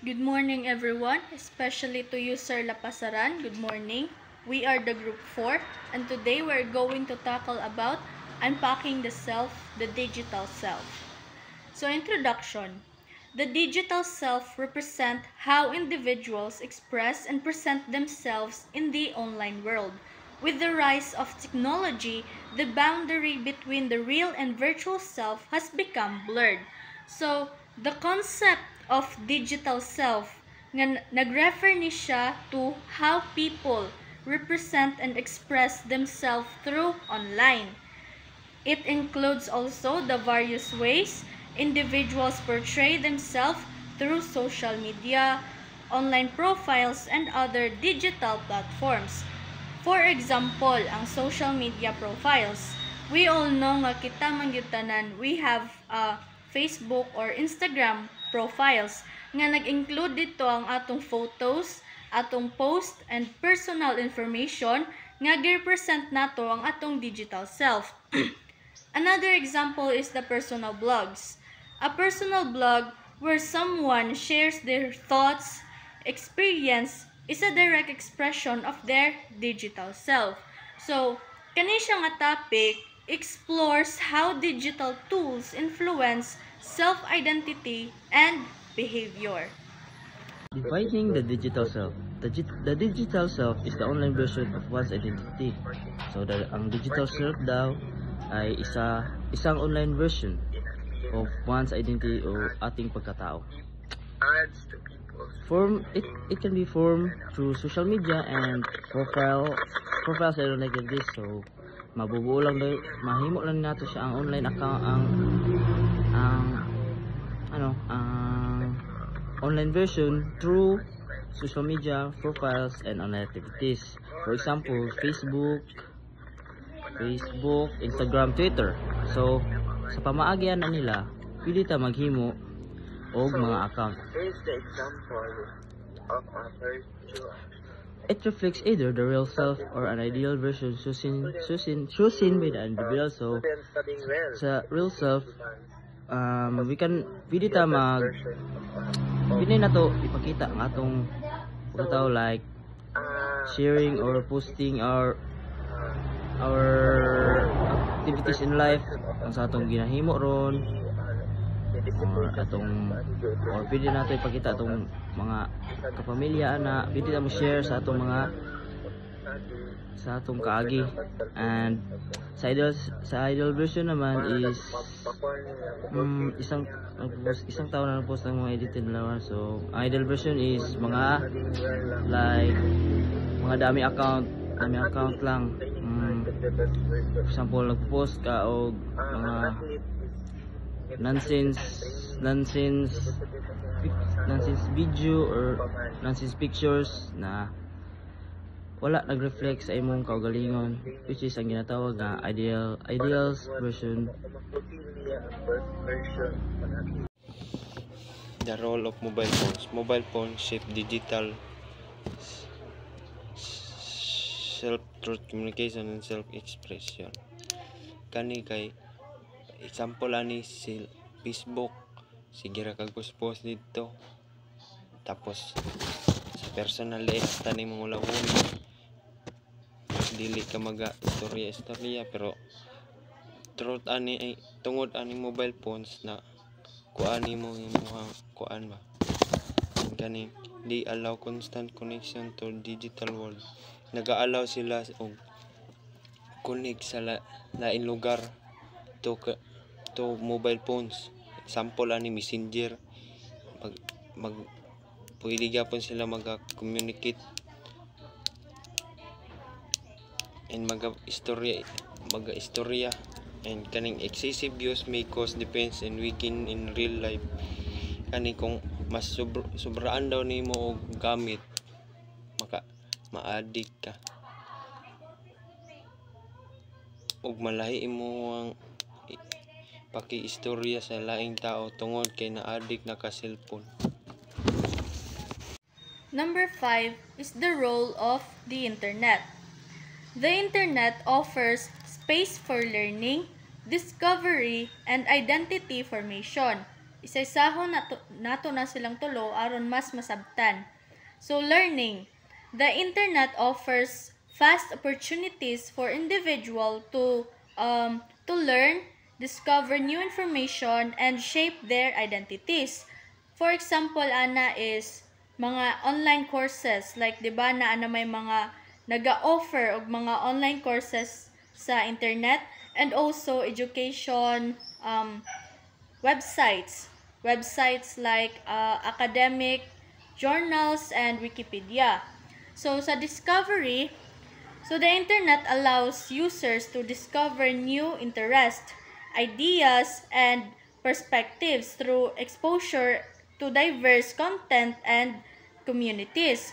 Good morning, everyone, especially to you, Sir Lapasaran. Good morning. We are the Group 4, and today we're going to tackle about unpacking the self, the digital self. So, introduction. The digital self represents how individuals express and present themselves in the online world. With the rise of technology, the boundary between the real and virtual self has become blurred. So, the concept of digital self nga nagrefer ni siya to how people represent and express themselves through online. It includes also the various ways individuals portray themselves through social media, online profiles, and other digital platforms. For example, ang social media profiles. We all know nga kita man gyud tanan, we have Facebook or Instagram profiles nga nag-include dito ang atong photos, atong post, and personal information nga gi-represent nato ang atong digital self. Another example is the personal blogs. A personal blog where someone shares their thoughts, experience, is a direct expression of their digital self. So, kani siya nga topic explores how digital tools influence self-identity and behavior. Defining the digital self. The digital self is the online version of one's identity. So, ang digital self daw ay isang online version of one's identity o ating pagkatao. It can be formed through social media and profiles like this. So, mabubuo lang daw, mahimo lang nato siya ang online account, ang online version through social media profiles and online activities. For example, Facebook, Instagram, Twitter. So, sa pamaagyan na nila, pili ta maghimo og mga account. Here's the example of a virtual. It reflects either the real self or an ideal version chosen by the individual. So, Students studying well. sa real self, pili ta pili na to ipakita ang atong pagkatao, like sharing or posting our activities in life, ang sa atong ginahimo ron, or pwede nato ipakita atong mga kapamilya ana, pwede na mo share sa atong kaagi. And sa ideal version naman is isang taon na post ng mga edited lawan. So ang ideal version is mga dami account lang. For example, nagpo-post ka og mga nonsense video or nonsense pictures na wala nag-reflect sa imong kaugalingon, which is ang ginatawag na ideals version. The role of mobile phones. Mobile phones shape digital self-truth communication and self-expression. Kani kay example ani si Facebook, sige ra kag post dito, tapos sa personal hasta ni mong ulawon, dili ka maga istorya pero truth ani ay tungod ani mobile phones na kuani mo imong kuan ba kani di allow constant connection to digital world. Nag-allow sila og connect sa lain lugar to mobile phones. Example ani Messenger, pwede gyapon sila mag-communicate and mag-istorya, and kaning excessive use may cause defense and weaken in real life. Kani kung mas sobraan daw nimo og gamit, ma-addict ka ug malahi mo ang paki-istorya sa laing tao tungod kay na-addict na ka cellphone. Number 5 is the role of the internet. The internet offers space for learning, discovery, and identity formation. isa-isahon nato na silang tulo aron mas masabtan. So learning. The internet offers vast opportunities for individual to learn, discover new information, and shape their identities. For example, ana is mga online courses, like di ba na may mga naga-offer og mga online courses sa internet, and also education websites like academic journals and Wikipedia. So sa discovery, so the internet allows users to discover new interests, ideas, and perspectives through exposure to diverse content and communities.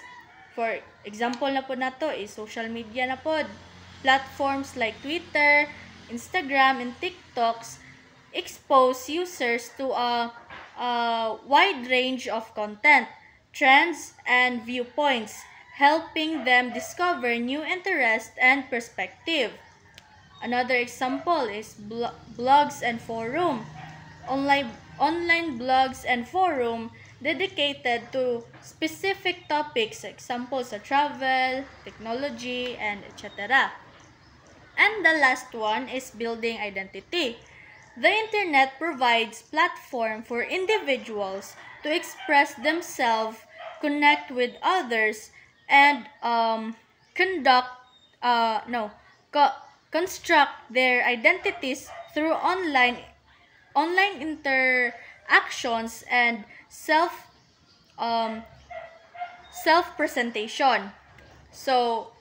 For example na po nato is social media na po. Platforms like Twitter, Instagram, and TikToks expose users to a wide range of content, trends, and viewpoints, helping them discover new interests and perspective. Another example is blogs and forum. Online blogs and forum dedicated to specific topics, examples of travel, technology, and etc. And the last one is building identity. The internet provides platform for individuals to express themselves, connect with others, and construct their identities through online interactions and self-presentation. So,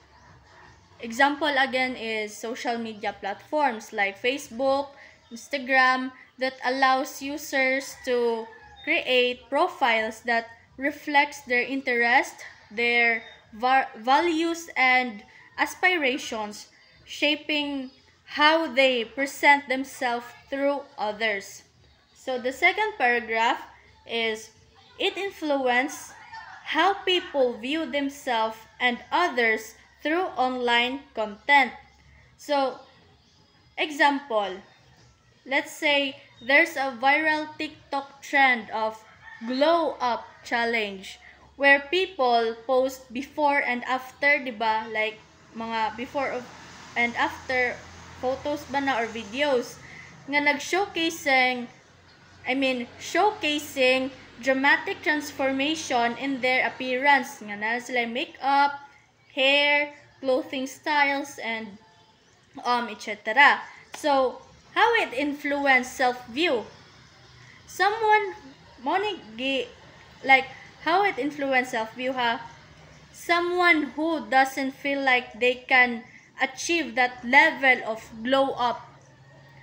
example again is social media platforms like Facebook, Instagram, that allows users to create profiles that reflects their interest, their values, and aspirations, shaping how they present themselves through others. So the second paragraph is, it influences how people view themselves and others through online content. So, example, let's say there's a viral TikTok trend of glow up challenge where people post before and after, diba? Like mga before and after photos ba na or videos nga showcasing dramatic transformation in their appearance, nga na sila makeup, hair, clothing styles, and etc. So how it influence self-view? How it influence self-view ha? Someone who doesn't feel like they can achieve that level of glow up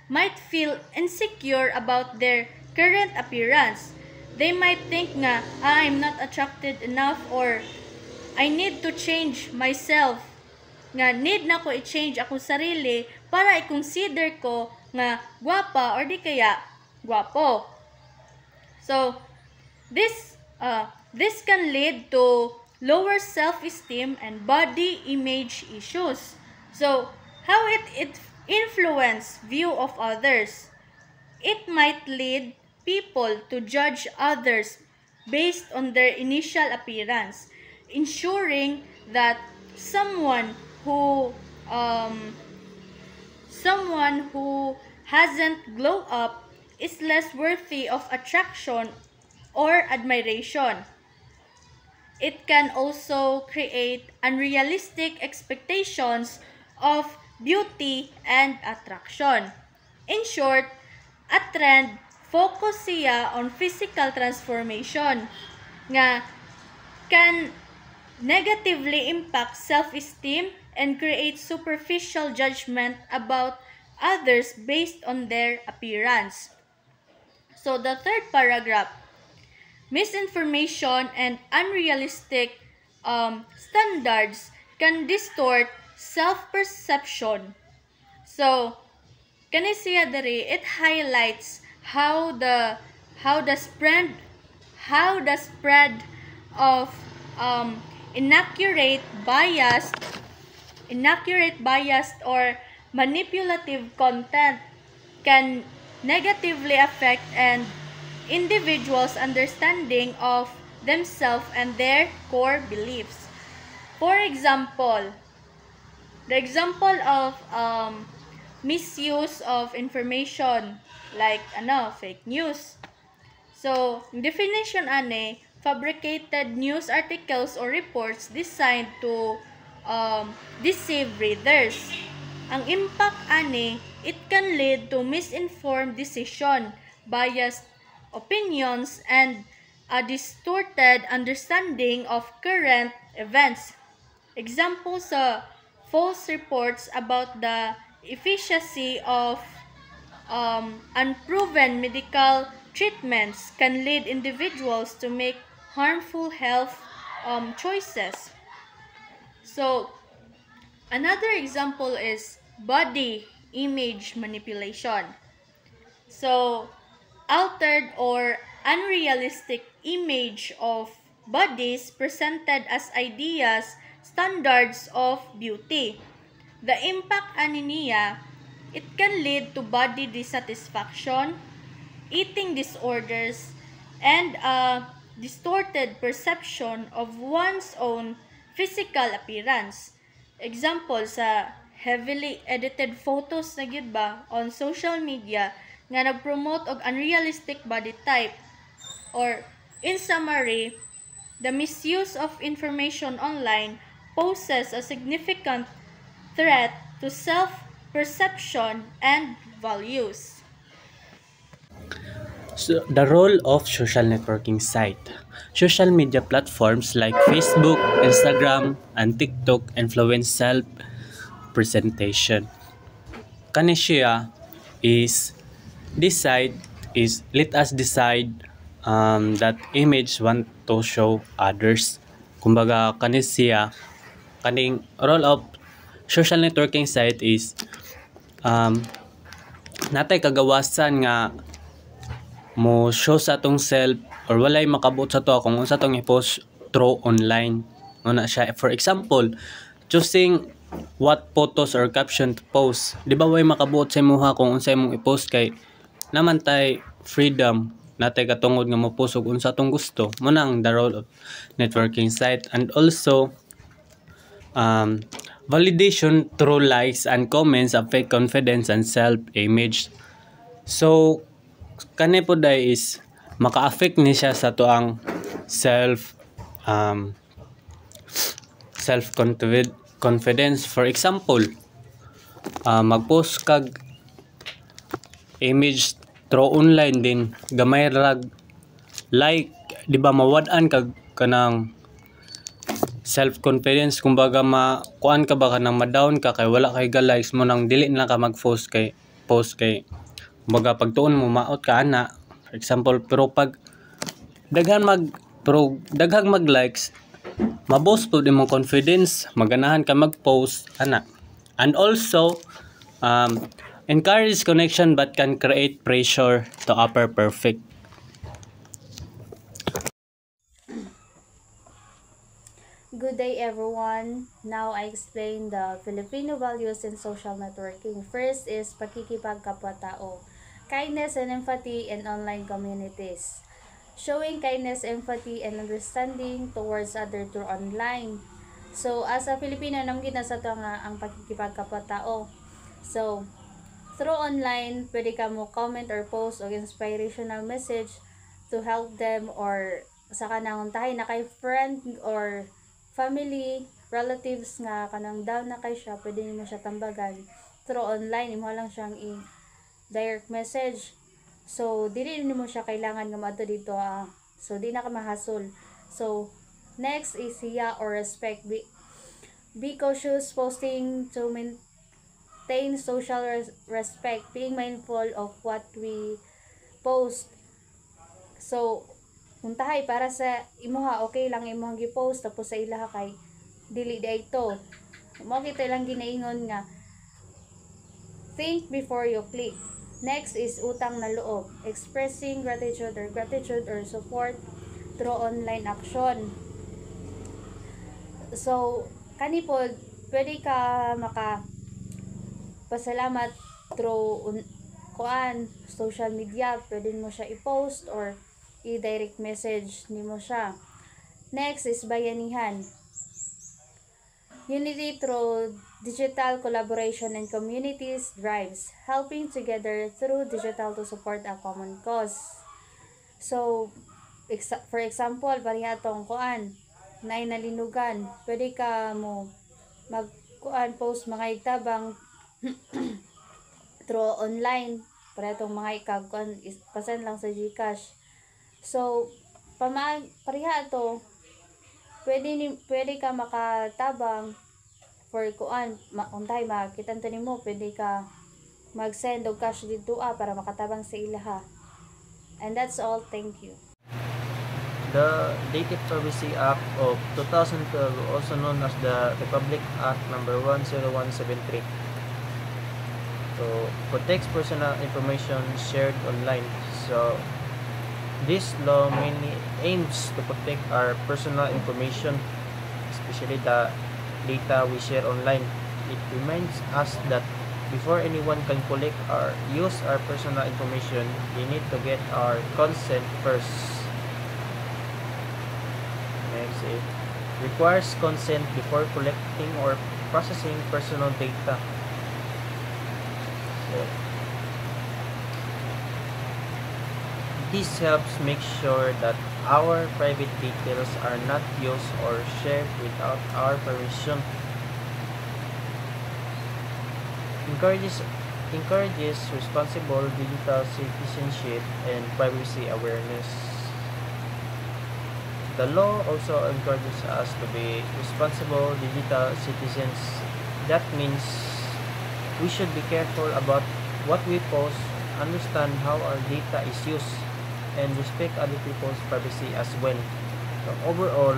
might feel insecure about their current appearance. They might think nga, I'm not attracted enough, or I need to change myself. Nga need na ko i-change ako sarili para i-consider ko nga gwapa or di kaya gwapo. So this can lead to lower self-esteem and body image issues. So how it influence view of others? It might lead people to judge others based on their initial appearance, ensuring that someone who hasn't glow up is less worthy of attraction or admiration. It can also create unrealistic expectations of beauty and attraction. In short, a trend focus siya on physical transformation nga can negatively impact self-esteem and create superficial judgment about others based on their appearance. So the third paragraph, misinformation and unrealistic standards can distort self-perception. So kani siya diri, it highlights how the spread of inaccurate biased or manipulative content can negatively affect and individuals' understanding of themselves and their core beliefs. For example, the example of misuse of information like fake news. So, definition fabricated news articles or reports designed to deceive readers. Ang impact it can lead to misinformed decision, biased opinions, and a distorted understanding of current events. Examples sa false reports about the efficacy of unproven medical treatments can lead individuals to make harmful health choices. So, another example is body image manipulation. So, altered or unrealistic image of bodies presented as ideas, standards of beauty. The impact niya, it can lead to body dissatisfaction, eating disorders, and a distorted perception of one's own physical appearance. Example sa heavily edited photos na gyud ba on social media nga nagpromote og unrealistic body type. Or in summary, the misuse of information online poses a significant threat to self-perception and values. So, the role of social networking site. Social media platforms like Facebook, Instagram, and TikTok influence self-presentation. Kani siya is let us decide that image want to show others. Kumbaga kaning role of social networking site is natay kagawasan nga mo show sa atong self or walay makabot sa to kung unsa tong i-post through online. Una siya, for example, choosing what photos or caption to post. Di ba way makabuot sa imuha kung unsa imong i-post kay naman tay freedom natay katungod nga mo post og unsa tong gusto. Mo nang the role of networking site. And also validation through likes and comments affect confidence and self-image. So kani po day is maka-affect ni siya sa tuang confidence. For example, mag-post kag image through online din gamay rag like, di ba mawad-an kag kanang self-confidence, kumbaga kuan ka ba kanang ma-down ka kay wala kay ga-likes mo nang dili na ka mag-post kay kumbaga pagtuon mo maot ka ana. For example, pero pag daghang mag-likes, ma-boost po din mo confidence, maganahan ka mag-post ana. And also encourage connection but can create pressure to appear perfect. Good day everyone. Now I explain the Filipino values in social networking. First is pakikipagkapwa-tao. Kindness and empathy in online communities. Showing kindness, empathy, and understanding towards others through online. So, as a Filipino, namgid na sa ito nga ang pakikipagkapwa-tao. So, through online, pwede ka mo comment or post o inspirational message to help them or sa kanang tahay na kay friend or family, relatives nga kanang down na kay siya, pwede mo siya tambagan through online. Imo lang siyang direct message. So, dili mo siya kailangan nga maadto dito. So, di na ka mahasol. So, next is hiya or respect. Be cautious posting to maintain social respect. Being mindful of what we post. So, untahay para sa imuha, okay lang imuhang gi-post tapos sa ilaha kay dili day ito. Mo kita lang ginaingon nga think before you click. Next is utang na loob. Expressing gratitude or support through online action. So, kani po, pwede ka pasalamat through social media, pwede mo siya i-post or i-direct message nimo siya. Next is bayanihan. Unity through digital collaboration and communities drives, helping together through digital to support a common cause. So, for example, bariya tong nay nalinugan, pwede ka mo post mga igtabang through online, para itong mga pasend lang sa GCash. So, pariha to, pwede ka makatabang for untay makitan to nimo, pwede ka mag-send og cash dito para makatabang sa ilaha. And that's all. Thank you. The Data Privacy Act of 2012, also known as the Republic Act number 10173, so protects personal information shared online. So this law mainly aims to protect our personal information, especially the data we share online. It reminds us that before anyone can collect or use our personal information, we need to get our consent first. Next, it requires consent before collecting or processing personal data. So, this helps make sure that our private details are not used or shared without our permission. Encourages responsible digital citizenship and privacy awareness. The law also encourages us to be responsible digital citizens. That means we should be careful about what we post, understand how our data is used, and respect other people's privacy as well. So overall,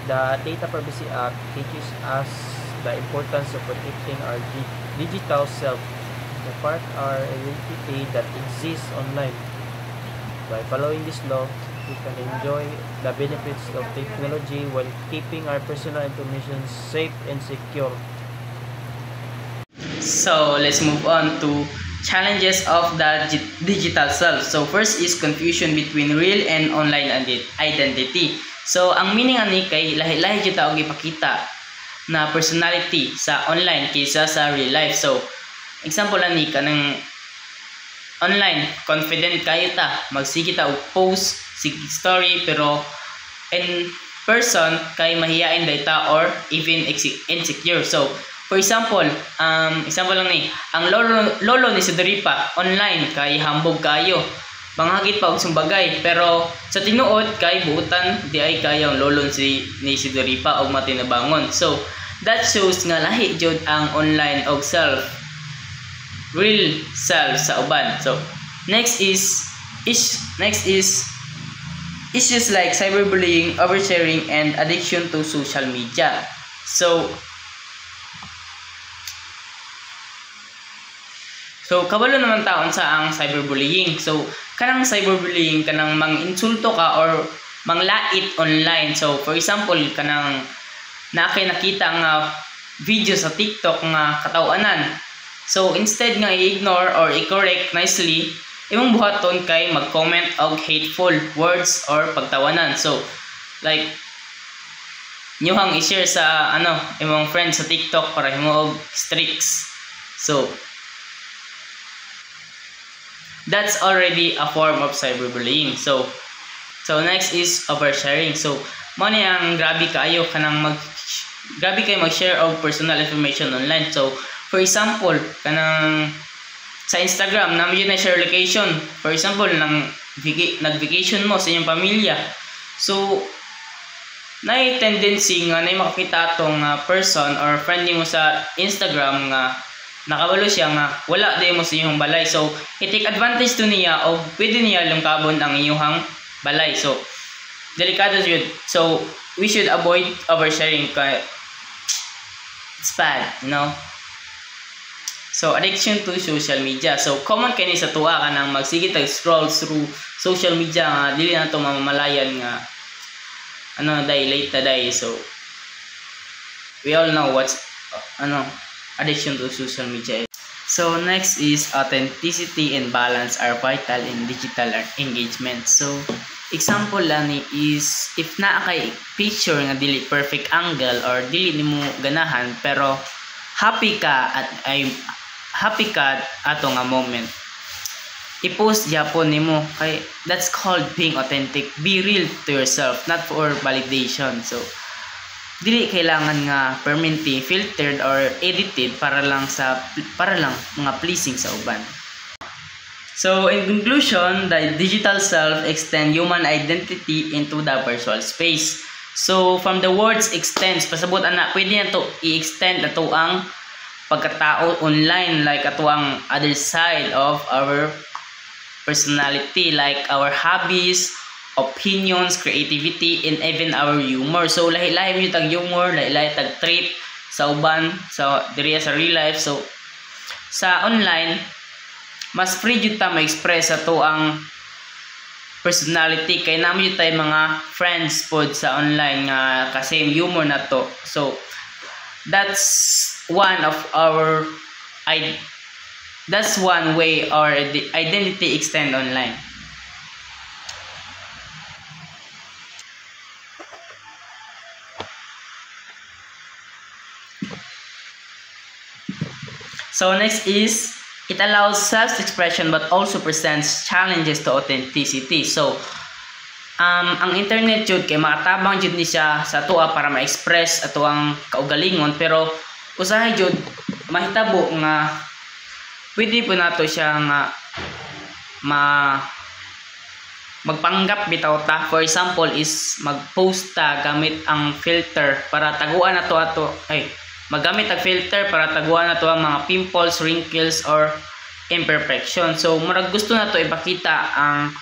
the Data Privacy Act teaches us the importance of protecting our digital self, the part of our identity that exists online. By following this law, we can enjoy the benefits of technology while keeping our personal information safe and secure. So let's move on to challenges of the digital self. So first is confusion between real and online identity. So ang meaning ani kay lahi-lahi jud ta og ipakita na personality sa online kaysa sa real life. So example ani kanang online, confident kayo ta, magsige ta og post sig story, pero in person kay mahiyain data or even insecure. So for example, example lang ni, ang lolo ni Sidoripa online kay hambog kayo, manghagit pa og sumbagay, pero sa tinuod kay buutan di ay kayang lolo ni Sidoripa og matinabangon. So that shows nga lahi jud ang online og real self sa uban. So next is issues like cyberbullying, oversharing, and addiction to social media. So kabalo naman taon sa ang cyberbullying. So kanang cyberbullying kanang manginsulto ka or manglait online. So for example, kanang nakita nga video sa TikTok nga katawanan. So instead nga i-ignore or i-correct nicely, imong buhaton kay mag-comment og hateful words or pagtawanan. So like nyohang i-share sa imong friends sa TikTok para himo og streaks. So that's already a form of cyberbullying. So next is oversharing. So mo ni ang grabe kayo mag-share of personal information online. So for example, kanang sa Instagram na yun na share location. For example, nag-vacation mo sa inyong pamilya. So na tendency nga na makakita tong person or friend mo sa Instagram nga nakabalo siya nga wala di mo sa iyong balay. So i-take advantage to niya o pwede niya lungkabon ang iyong balay. So delikado yun. So we should avoid oversharing kay it's bad, you know. So addiction to social media. So common kani sa tuwa ka nang magsige tag scroll through social media nga dili na to mamamalayan nga late na day. So we all know what's addiction to social media is. So next is authenticity and balance are vital in digital engagement. So example lani is if naa kay picture nga dili perfect angle or dili nimo ganahan pero happy ka ato nga moment, i-post Japon nimo kay that's called being authentic. Be real to yourself, not for validation. So dili kailangan nga permanently filtered or edited para lang mga pleasing sa uban. So in conclusion, the digital self extend human identity into the virtual space. So from the words extends, pasabot ana, pwede na to i-extend ato ang pagkatao online, like ato ang other side of our personality, like our hobbies, opinions, creativity, and even our humor. So lahi-lahi mo tag humor, lahi-lahi tag trip sa uban, sa diri sa real life. So sa online, mas free jud ta ma-express ato ang personality kay namo jud tay mga friends pod sa online nga kasi humor na to. So that's one way our identity extend online. So next is it allows self-expression but also presents challenges to authenticity. So ang internet jud kay makatabang jud ni siya sa atoa para ma-express ato ang kaugalingon, pero usahay jud mahitabo nga pwede po nato siya nga magpanggap bitaw ta. For example is mag-post ta gamit ang filter para taguan nato magamit ang filter para taguan nato ang mga pimples, wrinkles or imperfection. So murag gusto nato ipakita ang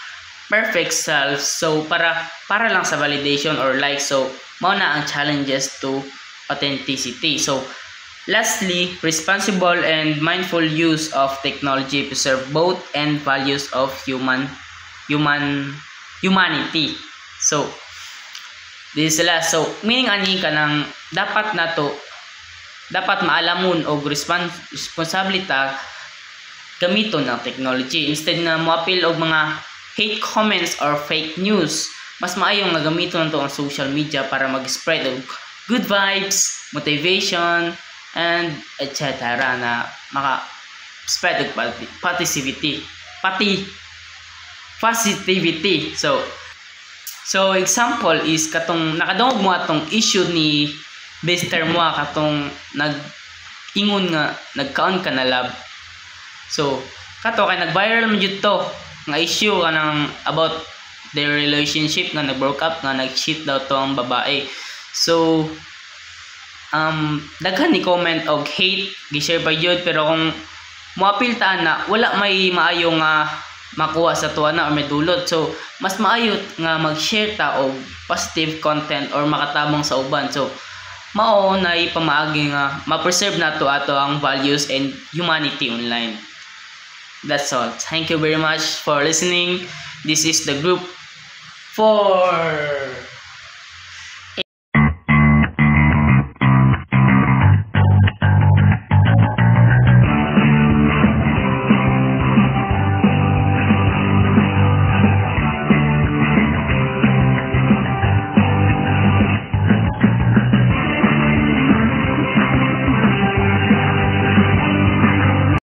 perfect self, so para lang sa validation or like. So mao na ang challenges to authenticity. So lastly, responsible and mindful use of technology preserve both and values of humanity. So this is last. So meaning ani kanang dapat maalamon og responsibilita gamiton ang technology instead na moapil og mga hate comments or fake news. Mas maayo nga gamiton nato ang social media para mag-spread og good vibes, motivation and etc. na maka-spread og positivity. So example is katong nakadungog mo atong issue ni Bester mo katong nag-ingon nga nagkaon ka na love. So kato kay nag-viral man jud to nga issue kanang about their relationship nga nag-broke up nga nag-cheat daw to ang babae. So daghan ni comment og hate gi-share pa jud, pero kung moapil ta na wala may maayo nga makuha sa tuwa na or may dulot. So mas maayo nga mag-share ta og positive content or makatabang sa uban. So mao na ipamaagi nga ma-preserve nato ato ang values and humanity online. That's all. Thank you very much for listening. This is the group 4.